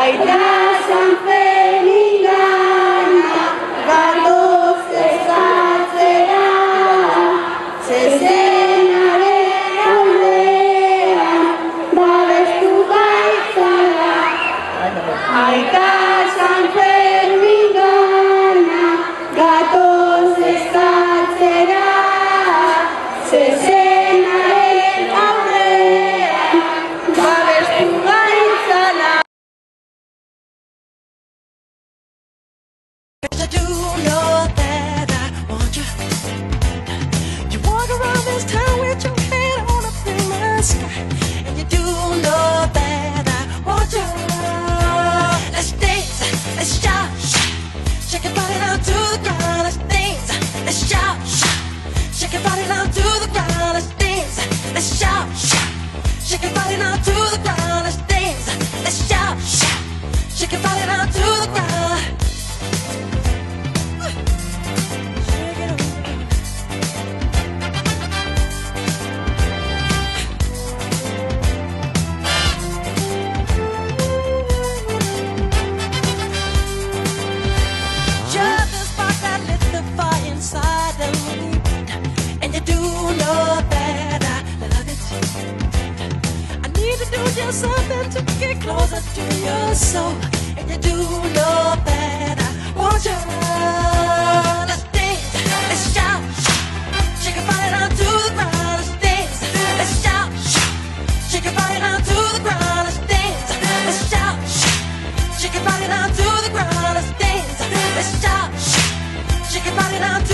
Aita San Felingana, gatoz eskatzera, zezenaren aurrean, babestu gaitzara. Aita San Felingana, gatoz eskatzera, zezenaren aurrean, babestu gaitzara. I do know that I want you. You walk around this town with your head on up in the sky, and you do know that I want you. Let's dance, let's shout, shake your body down to the ground. Let's dance, let's shout, shake your body down to the ground. Let's dance, let's shout, shake your body down to the ground. Let's dance, let's shout, shake your body down to the ground. Something to get closer to your soul, and you do know that I want you. Let's dance, let's shout, shake your body down to the ground. Let's dance, let's shout, shake your body down to the ground. Let's dance, let's shout, shake your body down to the ground. Let's dance, let's shout, shake your body down to